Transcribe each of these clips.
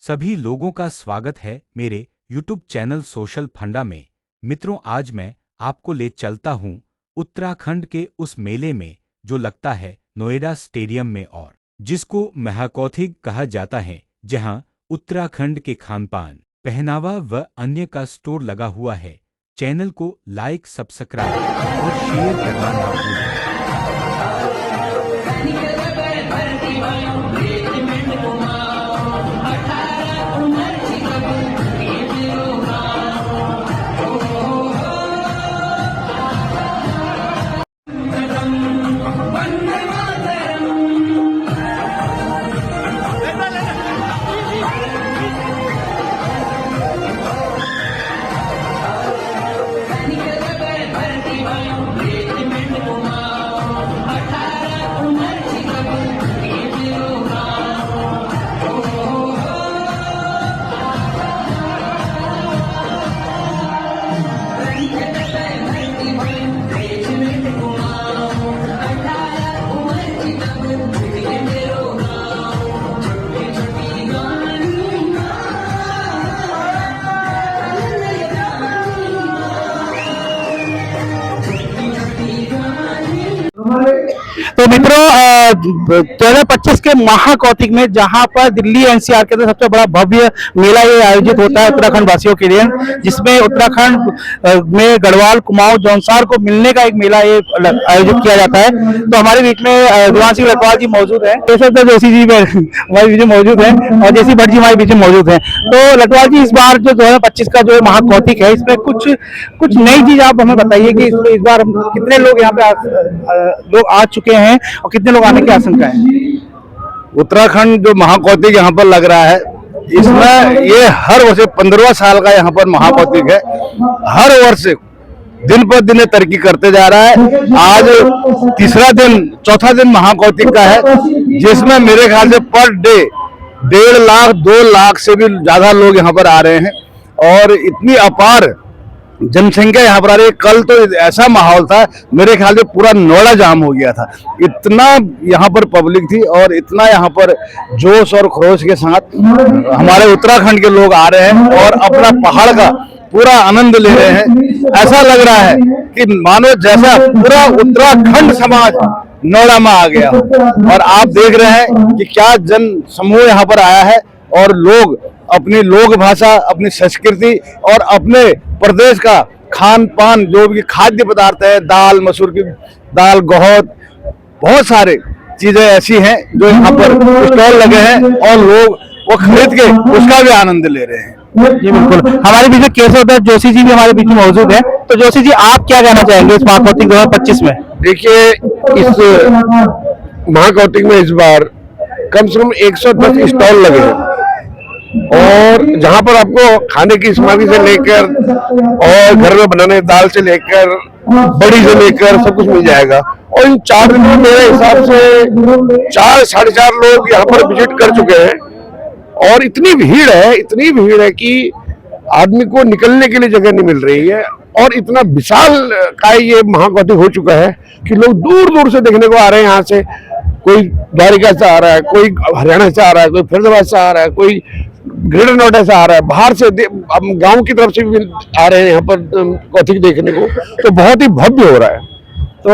सभी लोगों का स्वागत है मेरे YouTube चैनल सोशल फंडा में। मित्रों, आज मैं आपको ले चलता हूं उत्तराखंड के उस मेले में जो लगता है नोएडा स्टेडियम में और जिसको महाकौतिक कहा जाता है, जहां उत्तराखंड के खानपान, पहनावा व अन्य का स्टोर लगा हुआ है। चैनल को लाइक, सब्सक्राइब और शेयर करना ना भूलें। तो मित्रों 2025 के महाकौतिक में जहां पर दिल्ली एनसीआर के अंदर सबसे बड़ा भव्य मेला ये आयोजित होता है उत्तराखंड वासियों के लिए, जिसमें उत्तराखंड में गढ़वाल, कुमाऊं, जौनसार को मिलने का एक मेला ये आयोजित किया जाता है। तो हमारे बीच में दिवान सिंह लटवाल जी मौजूद है, जोशी जी हमारे बीच में मौजूद है और जेसी भट्ट जी हमारे बीच में मौजूद है। तो लटवाल जी, इस बार जो 2025 का जो महाकौतिक है, इसमें कुछ नई चीज आप हमें बताइए कि इस बार हम कितने लोग यहाँ पे लोग आ चुके हैं और कितने लोग आने की आशंका है। उत्तराखंड जो महाकौतिक यहाँ पर लग रहा है, इसमें ये हर वर्ष 15वां साल का यहाँ पर महाकौतिक है। हर वर्ष दिन पर दिन तरक्की करते जा रहा है। आज चौथा दिन महाकौतिक का है, जिसमें मेरे ख्याल से पर डे 1.5 लाख 2 लाख से भी ज्यादा लोग यहाँ पर आ रहे हैं और इतनी अपार जनसंख्या यहाँ पर आ रही है। कल तो ऐसा माहौल था, मेरे ख्याल से पूरा नोएडा जाम हो गया था। इतना यहाँ पर पब्लिक थी और इतना यहाँ पर जोश और खरोश के साथ हमारे उत्तराखंड के लोग आ रहे हैं और अपना पहाड़ का पूरा आनंद ले रहे हैं। ऐसा लग रहा है कि मानो जैसा पूरा उत्तराखंड समाज नोएडा में आ गया। और आप देख रहे हैं कि क्या जन समूह यहाँ पर आया है और लोग अपनी लोक भाषा, अपनी संस्कृति और अपने प्रदेश का खान पान, जो भी खाद्य पदार्थ है, दाल, मसूर की दाल, गौत, बहुत सारे चीजें ऐसी हैं जो यहाँ पर स्टॉल लगे हैं और लोग वो खरीद के उसका भी आनंद ले रहे हैं। जी बिल्कुल, हमारे बीच में केशव जोशी जी भी हमारे बीच में मौजूद है। तो जोशी जी, आप क्या कहना चाहेंगे इस महाकौतिक 2025 में? देखिए, इस महाकौतिक में इस बार कम से कम 110 स्टॉल लगे हैं और जहां पर आपको खाने की सामग्री से लेकर और घर में बनाने दाल से लेकर बड़ी से लेकर सब कुछ मिल जाएगा। और इन 4 दिनों में मेरे हिसाब से 4-4.5 लोग यहाँ पर विजिट कर चुके हैं और इतनी भीड़ है कि आदमी को निकलने के लिए जगह नहीं मिल रही है। और इतना विशाल का ये महाकौतिक हो चुका है कि लोग दूर दूर से देखने को आ रहे हैं। यहाँ से कोई द्वारिका से आ रहा है, कोई हरियाणा से आ रहा है, कोई फरीदाबाद से आ रहा है, कोई ग्रेटर नोएडा से आ रहा है, बाहर से गांव की तरफ से भी आ रहे हैं यहाँ पर कौतिक देखने को। तो बहुत ही भव्य हो रहा है। तो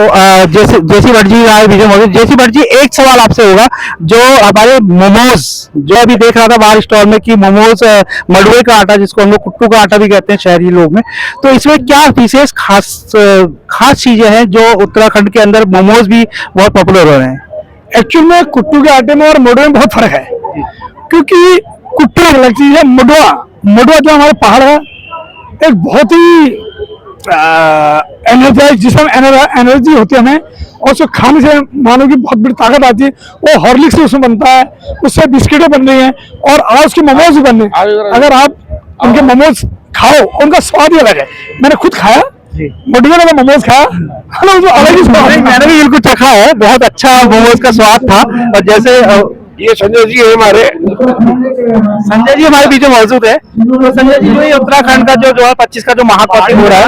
जेसी भट्ट जी आए बीच में मौजूद। जेसी भट्ट जी, एक सवाल आपसे होगा, जो हमारे मोमोज जो अभी देख रहा था बाहर स्टॉल में कि मोमोज मडुए का आटा, जिसको हम लोग कुट्टू का आटा भी कहते हैं शहरी लोग में, तो इसमें क्या विशेष खास चीजें हैं जो उत्तराखंड के अंदर मोमोज भी बहुत पॉपुलर हो रहे हैं? एक्चुअल में कुट्टू के आटे में और मडुए में बहुत फर्क है, क्योंकि कुट्टू एक अलग चीज है। मडुआ जो हमारे पहाड़ है, एक बहुत ही एनर्जाइज, जिसमें एनर्जी होती है हमें, और उसको खाने से मानो की बहुत बड़ी ताकत आती है। वो हॉर्लिक्स से उसमें बनता है, उससे बिस्किटें बन रही हैं और आज के मोमोज भी बन रहे हैं। अगर आप उनके मोमोज खाओ, उनका स्वाद ही अलग है। मैंने खुद खाया, मडुआ का मोमोज खाया, अलग ही स्वाद है। मैंने भी बिल्कुल चखा है, बहुत अच्छा मोमोज का स्वाद था। और जैसे ये संजय जी है हमारे। संजय जी हमारे बीच में मौजूद है। तो संजय जी, जो ये उत्तराखंड का जो 2025 का जो महाकौतिक हो रहा है,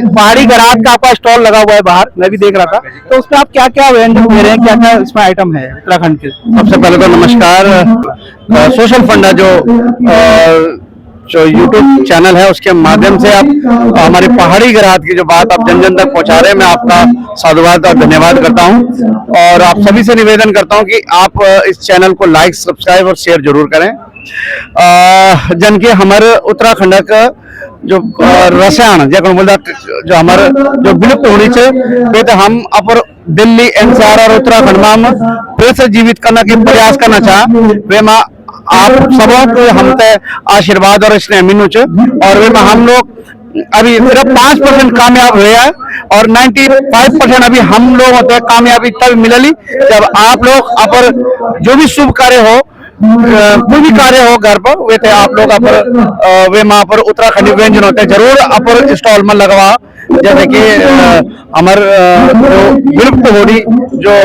पहाड़ी गरात का आपका स्टॉल लगा हुआ है बाहर, मैं भी देख रहा था, तो उसमें आप क्या क्या व्यंजन दे रहे हैं, क्या क्या इसमें आइटम है उत्तराखंड के? सबसे पहले तो नमस्कार। सोशल फंडा जो YouTube चैनल है उसके माध्यम से आप हमारी पहाड़ी गरात की जो बात आप जन जन तक पहुंचा रहे हैं, मैं आपका साधुवाद और धन्यवाद करता हूं। और आप सभी से निवेदन करता हूं कि आप इस चैनल को लाइक, सब्सक्राइब और शेयर जरूर करें। जन के हमारे उत्तराखंड का जो रसायन जो हमारे जो विलुप्त होनी चाहिए, तो हम अपर दिल्ली एनसीआर और उत्तराखंड में हम फिर से जीवित करने के प्रयास करना चाह वे में आप सबों को हम आशीर्वाद और स्नेह मिलू और वे में हम लोग अभी सिर्फ 5% कामयाब हुए हैं और 95% अभी हम लोग होते हैं कामयाबी तब मिलली जब आप लोग अपर जो भी शुभ कार्य हो, कोई भी कार्य हो घर पर, वे थे आप लोग अपर वे वहां पर उत्तराखंडी व्यंजन होते हैं जरूर अपर स्टॉल में लगवा, जैसे कि हमारे जो विलुप्त हो रही जो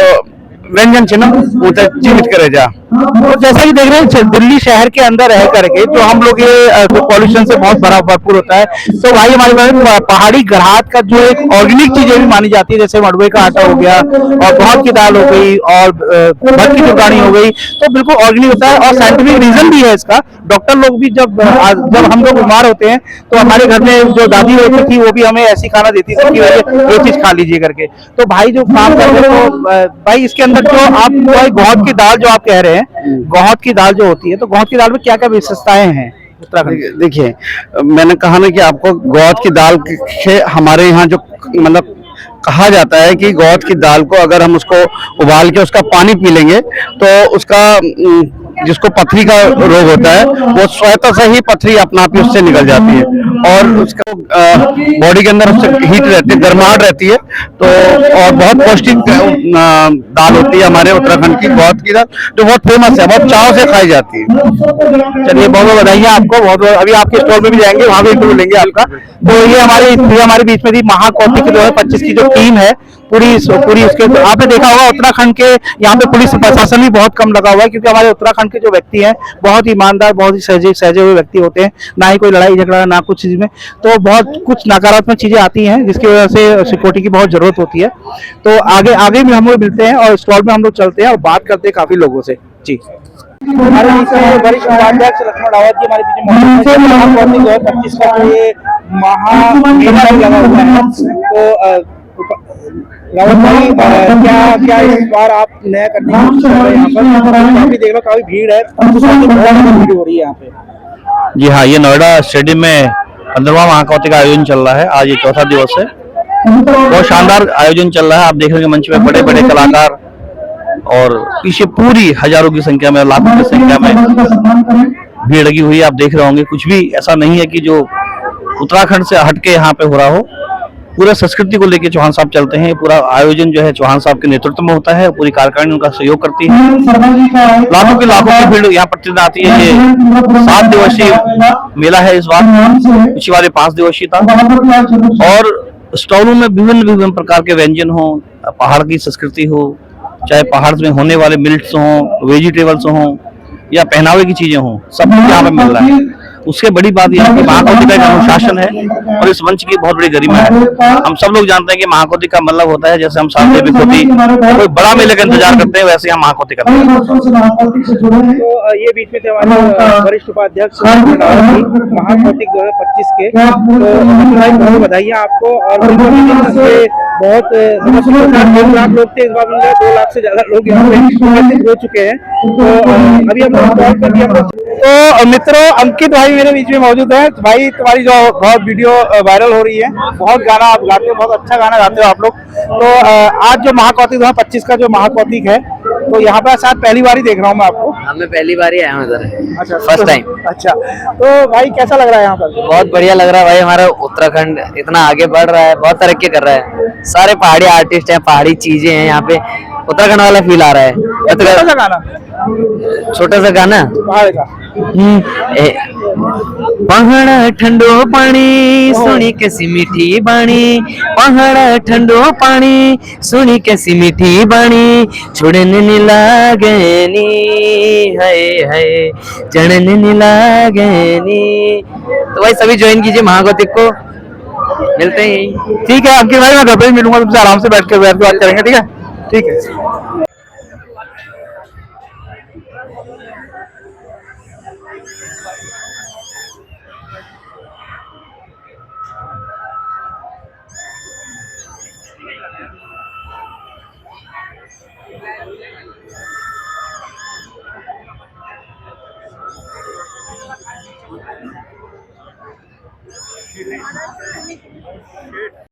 व्यंजन छे ना वो जीवित करे जा। तो जैसा कि देख रहे हैं दिल्ली शहर के अंदर रह करके जो हम लोग ये पॉल्यूशन से बहुत बड़ा भरपूर होता है, तो भाई हमारे पहाड़ी गरात का जो एक ऑर्गेनिक चीजें भी मानी जाती है, जैसे मड़ुए का आटा हो गया और बहुत की दाल हो गई और भट की चुगानी हो गई, तो बिल्कुल ऑर्गेनिक होता है और साइंटिफिक रीजन भी है इसका। डॉक्टर लोग भी जब हम लोग बीमार होते हैं तो हमारे घर में जो दादी होती थी वो भी हमें ऐसी खाना देती थी कि ये चीज खा लीजिए करके। तो भाई जो काम कर रहे हैं, तो भाई इसके अंदर जो आप गौत की दाल जो आप कह रहे हैं, गौत की दाल जो होती है, तो गौत की दाल में क्या क्या विशेषताएं हैं उत्तराखंड? देखिए, मैंने कहा ना कि आपको गौत की दाल से हमारे यहाँ जो मतलब कहा जाता है कि गौत की दाल को अगर हम उसको उबाल के उसका पानी पी लेंगे तो उसका जिसको पथरी का रोग होता है वो स्वतः से ही पथरी अपना आप उससे निकल जाती है और उसका बॉडी के अंदर उससे हीट रहती है, गर्माहट रहती है। तो और बहुत पौष्टिक दाल होती है हमारे उत्तराखंड की गौत की दाल, जो बहुत फेमस है, बहुत चाव से खाई जाती है। चलिए बहुत बहुत बधाई आपको, बहुत बहुत। अभी आपके स्टॉल में भी जाएंगे, वहां भी इंटरव्यू लेंगे आपका। तो ये हमारे बीच में थी महाकौतिक 2025 की जो टीम है पूरी उसके, तो आपने देखा होगा उत्तराखंड के यहाँ पे पुलिस प्रशासन भी बहुत कम लगा हुआ है, क्योंकि हमारे उत्तराखंड के जो व्यक्ति हैं बहुत ईमानदार, बहुत ही सहजे हुए व्यक्ति होते हैं, ना ही कोई लड़ाई झगड़ा ना कुछ चीज में, तो बहुत कुछ नकारात्मक चीजें आती हैं जिसकी वजह से सिक्योरिटी की बहुत जरूरत होती है। तो आगे भी हम लोग मिलते हैं और स्टॉल में हम लोग चलते हैं और बात करते हैं काफी लोगों से। जी, हमारे बीच में वरिष्ठ उपाध्यक्ष लक्ष्मण रावत जी हमारे बीच में महाकौतिक 2025 का ये महामेला लगा हुआ है। तो रावत भाई, क्या इस बार आप नया करने की कोशिश कर रहे हैं यहाँ पर? काफी देख लो, काफी भीड़ है, भीड़ हो रही है यहाँ पे। जी हाँ, ये नोएडा स्टेडियम में 15वां महाकौतिक का आयोजन चल रहा है। आज ये चौथा दिवस है, बहुत शानदार आयोजन चल रहा है। आप देख रहे हैं मंच में बड़े बड़े कलाकार और पीछे पूरी हजारों की संख्या में, लाखों की संख्या में भीड़ लगी हुई है। आप देख रहे होंगे, कुछ भी ऐसा नहीं है कि जो उत्तराखंड से हटके यहाँ पे हो रहा हो। पूरा संस्कृति को लेकर चौहान साहब चलते हैं। पूरा आयोजन जो है चौहान साहब के नेतृत्व में होता है, पूरी कार्यकारिणी उनका सहयोग करती है। लाखों की भीड़ यहाँ प्रतिदिन आती है। ये 7 दिवसीय मेला है इस बार, पिछली बार 5 दिवसीय था। और स्टॉलों में विभिन्न प्रकार के व्यंजन हो, पहाड़ की संस्कृति हो, चाहे पहाड़ में होने वाले मिल्ट्स हो, वेजिटेबल्स हो या पहनावे की चीजें हो, सब कुछ यहाँ पे मिल रहा है। उससे बड़ी बात यह है कि महाकौतिक का एक अनुशासन है और इस मंच की बहुत बड़ी गरिमा है। हम सब लोग जानते हैं कि महाकौतिक का मतलब होता है, जैसे हम साल में कोई बड़ा मेले का इंतजार करते हैं, वैसे हम महाकौतिक करते हैं। तो ये बीच में थे हमारे वरिष्ठ उपाध्यक्ष महाकौतिक 2025 के, तो बहुत बधाई आपको। और बहुत 1 लाख लोग थे, इस बार 2 लाख से ज्यादा लोग यहाँ पे उपस्थित हो चुके हैं। तो अभी हम कॉल कर दिया। तो मित्रों, अंकित भाई मेरे बीच में मौजूद है। भाई, तुम्हारी जो बहुत वीडियो वायरल हो रही है, बहुत गाना आप गाते हो, बहुत अच्छा गाना गाते हो आप लोग। तो आज जो महाकौतिक 2025 का जो महाकौतिक है, तो यहाँ पर शायद पहली बार ही देख रहा हूँ मैं आपको। मैं पहली बार ही आया हूँ इधर। अच्छा, फर्स्ट टाइम। अच्छा, तो भाई कैसा लग रहा है यहाँ पर? बहुत बढ़िया लग रहा है भाई, हमारा उत्तराखंड इतना आगे बढ़ रहा है, बहुत तरक्की कर रहा है। सारे पहाड़ी आर्टिस्ट हैं, पहाड़ी चीजें हैं यहाँ पे, उत्तराखंड वाला फील आ रहा है। छोटा सा गाना पहाड़ का पहाड़ा ठंडो पानी सुनी कैसी मीठी बाणी, पहाड़ा ठंडो पानी सुनी कैसी मीठी बाणी, छुड़न नी लागे नी हाय हाय चढ़न नी लागे नी। तो भाई सभी ज्वाइन कीजिए महागौतिक को, मिलते हैं यहीं। ठीक है अंकित भाई, मैं घर पे ही मिलूंगा तुमसे, आराम से बैठ के बात करेंगे, ठीक है? ठीक है।